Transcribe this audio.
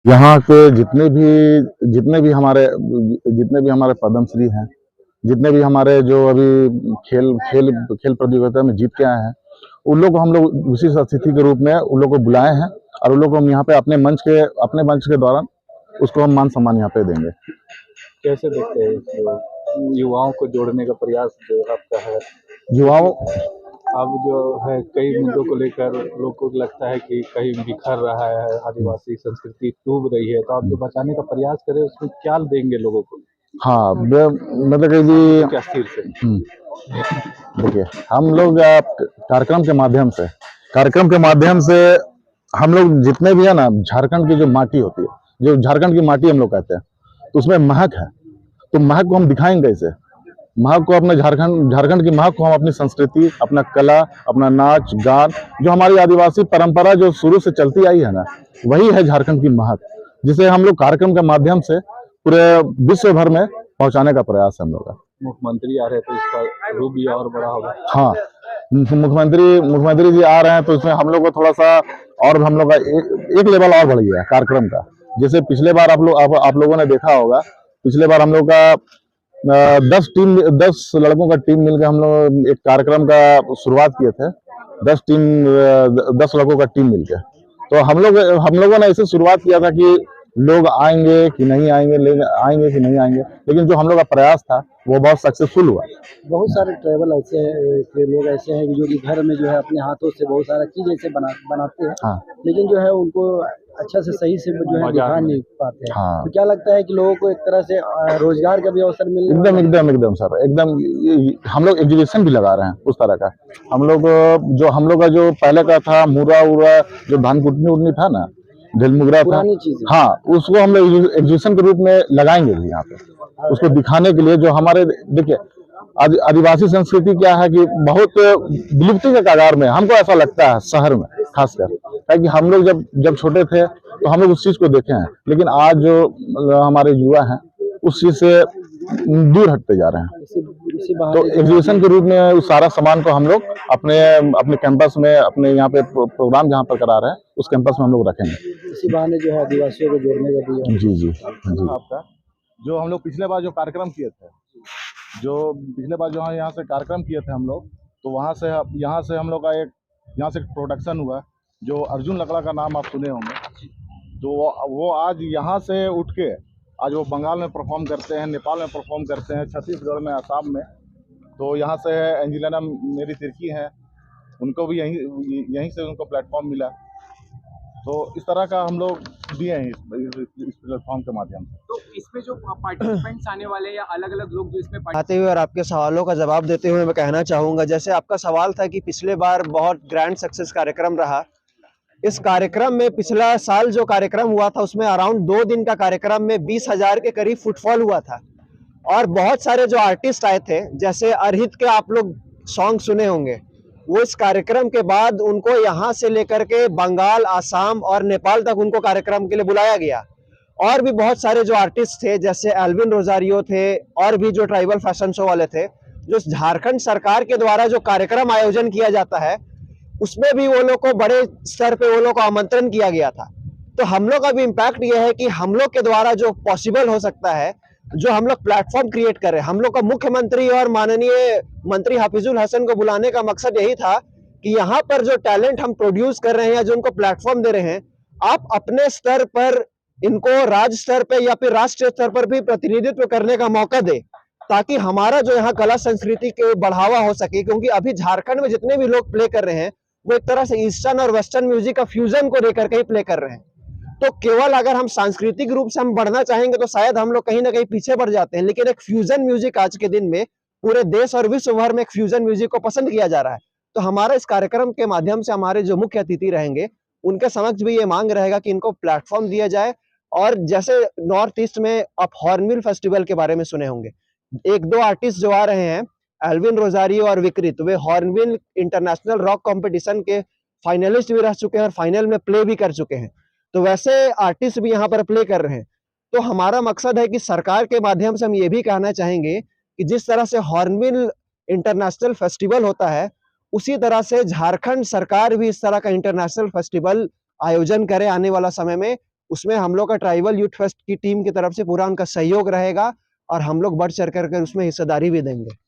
यहाँ के जितने भी हमारे पद्मश्री हैं, जितने भी हमारे जो अभी खेल खेल खेल प्रतियोगिता में जीत के आए हैं, उन लोग को हम लोग विशिष्ट अतिथि के रूप में उन लोग को बुलाए हैं और उन लोग को हम यहाँ पे अपने मंच के दौरान उसको हम मान सम्मान यहाँ पे देंगे। कैसे देखते हैं जो युवाओं को जोड़ने का प्रयास जो आपका है? युवाओं अब जो है कई मुद्दों को लेकर लोग को लगता है कि कहीं बिखर रहा है, आदिवासी संस्कृति डूब रही है, तो आप जो बचाने का प्रयास करें उसमें क्या देंगे लोगों को? हाँ, मतलब कि जी क्या स्थिर से देखिए, हम लोग कार्यक्रम के माध्यम से हम लोग जितने भी है ना, झारखंड की जो माटी होती है, जो झारखंड की माटी हम लोग कहते हैं, तो उसमें महक है। तो महक को हम दिखाएंगे कैसे? महक को अपने झारखंड की महक को हम अपनी संस्कृति, अपना कला, अपना नाच गान, जो हमारी आदिवासी परंपरा जो शुरू से चलती आई है ना, वही है झारखंड की महक, जिसे हम लोग कार्यक्रम के माध्यम से पूरे विश्व भर में पहुंचाने का प्रयास है हम लोग का। मुख्यमंत्री आ रहे हैं तो इसका रूप भी और बड़ा होगा। हाँ, मुख्यमंत्री जी आ रहे हैं तो इसमें हम लोग को थोड़ा सा और हम लोग का एक लेवल और बढ़ गया है कार्यक्रम का। जैसे पिछले बार आप लोगों ने देखा होगा, पिछले बार हम लोग का 10 लड़कों का टीम मिलकर हम लोग एक कार्यक्रम का शुरुआत किए थे। 10 लड़कों का टीम मिलकर, तो हम लोगों ने ऐसे शुरुआत किया था कि लोग आएंगे कि नहीं आएंगे, लेकिन जो हम लोग का प्रयास था वो बहुत सक्सेसफुल हुआ। बहुत सारे ट्रैवल ऐसे के लोग ऐसे हैं जो कि घर में जो है अपने हाथों से बहुत सारा चीज ऐसे बनाते हैं, हाँ, लेकिन जो है उनको अच्छा से सही से जो है दिखा नहीं पाते हैं। हाँ। तो क्या लगता है कि लोगों को एक तरह से रोजगार का भी अवसर मिलने वाला है? एकदम सर, हम लोग एग्जीबिशन भी लगा रहे हैं उस तरह का। हम लोग का जो पहले का था मुरा उरा, जो धान कुटनी उटनी था ना, ढिलमुगरा था, पुरानी चीजें। हाँ, उसको हम लोग एग्जीबिशन के रूप में लगाएंगे भी यहाँ पे, उसको दिखाने के लिए। जो हमारे देखिए आदिवासी संस्कृति क्या है कि बहुत विलुप्ति के कगार में हमको ऐसा लगता है, शहर में खासकर, ताकि हम लोग जब छोटे थे तो हम लोग उस चीज को देखे हैं, लेकिन आज जो हमारे युवा हैं उस चीज से दूर हटते जा रहे हैं। इसी तो बहाने एग्जीबिशन के रूप में उस सारा सामान को हम लोग अपने कैंपस में, अपने यहाँ पे प्रोग्राम जहाँ पर करा रहे हैं उस कैंपस में हम लोग रखेंगे। इसी बहाने जो है आदिवासियों को जोड़ने का भी जी आपका जो हम लोग पिछले बार जो कार्यक्रम किए थे, यहाँ से कार्यक्रम किए थे हम लोग, तो यहाँ से हम लोग का यहाँ से प्रोडक्शन हुआ, जो अर्जुन लकड़ा का नाम आप सुने होंगे। तो वो आज यहाँ से उठ के आज वो बंगाल में परफॉर्म करते हैं, नेपाल में परफॉर्म करते हैं, छत्तीसगढ़ में, असम में। तो यहाँ से एंजिलिना मेरी तिर्की हैं, उनको भी यहीं से उनको प्लेटफॉर्म मिला। तो इस तरह का हम लोग दिए हैं इस प्लेटफॉर्म के माध्यम से। तो इसमें जो पार्टिसिपेंट्स आने वाले हैं या अलग अलग लोग जो इसमें आते हुए और आपके सवालों का जवाब देते हुए मैं कहना चाहूँगा, जैसे आपका सवाल था कि पिछले बार बहुत ग्रैंड सक्सेस कार्यक्रम रहा। इस कार्यक्रम में पिछला साल जो कार्यक्रम हुआ था उसमें अराउंड 2 दिन का कार्यक्रम में 20,000 के करीब फुटफॉल हुआ था और बहुत सारे जो आर्टिस्ट आए थे, जैसे अरहित के आप लोग सॉन्ग सुने होंगे, वो इस कार्यक्रम के बाद उनको यहाँ से लेकर के बंगाल, आसाम और नेपाल तक उनको कार्यक्रम के लिए बुलाया गया। और भी बहुत सारे जो आर्टिस्ट थे, जैसे एल्विन रोजारियो थे और भी जो ट्राइबल फैशन शो वाले थे, जो झारखंड सरकार के द्वारा जो कार्यक्रम आयोजन किया जाता है उसमें भी वो लोग को बड़े स्तर पे वो लोग को आमंत्रण किया गया था। तो हम लोग का भी इम्पैक्ट ये है कि हम लोग के द्वारा जो पॉसिबल हो सकता है, जो हम लोग प्लेटफॉर्म क्रिएट कर रहे हैं, हम लोग का मुख्यमंत्री और माननीय मंत्री हाफिजुल हसन को बुलाने का मकसद यही था कि यहाँ पर जो टैलेंट हम प्रोड्यूस कर रहे हैं या जो उनको प्लेटफॉर्म दे रहे हैं, आप अपने स्तर पर इनको राज्य स्तर पर या फिर राष्ट्रीय स्तर पर भी प्रतिनिधित्व करने का मौका दे, ताकि हमारा जो यहाँ कला संस्कृति के बढ़ावा हो सके। क्योंकि अभी झारखंड में जितने भी लोग प्ले कर रहे हैं वो एक तरह से ईस्टर्न और वेस्टर्न म्यूजिक का फ्यूजन को लेकर के ही प्ले कर रहे हैं। तो केवल अगर हम सांस्कृतिक रूप से हम बढ़ना चाहेंगे तो शायद हम लोग कहीं ना कहीं पीछे बढ़ जाते हैं, लेकिन एक फ्यूजन म्यूजिक आज के दिन में पूरे देश और विश्व भर में एक फ्यूजन म्यूजिक को पसंद किया जा रहा है। तो हमारा इस कार्यक्रम के माध्यम से हमारे जो मुख्य अतिथि रहेंगे उनके समक्ष भी ये मांग रहेगा कि इनको प्लेटफॉर्म दिया जाए। और जैसे नॉर्थ ईस्ट में आप हॉर्नबिल फेस्टिवल के बारे में सुने होंगे, 1-2 आर्टिस्ट जो आ रहे हैं, एल्विन रोजारियो और विकृत, वे हॉर्नबिल इंटरनेशनल रॉक कंपटीशन के फाइनलिस्ट भी रह चुके हैं और फाइनल में प्ले भी कर चुके हैं। तो वैसे आर्टिस्ट भी यहाँ पर प्ले कर रहे हैं। तो हमारा मकसद है कि सरकार के माध्यम से हम ये भी कहना चाहेंगे कि जिस तरह से हॉर्नबिल इंटरनेशनल फेस्टिवल होता है, उसी तरह से झारखंड सरकार भी इस तरह का इंटरनेशनल फेस्टिवल आयोजन करे आने वाला समय में, उसमें हम लोग का ट्राइबल यूथ फेस्ट की टीम की तरफ से पूरा उनका सहयोग रहेगा और हम लोग बढ़ चढ़ कर उसमें हिस्सेदारी भी देंगे।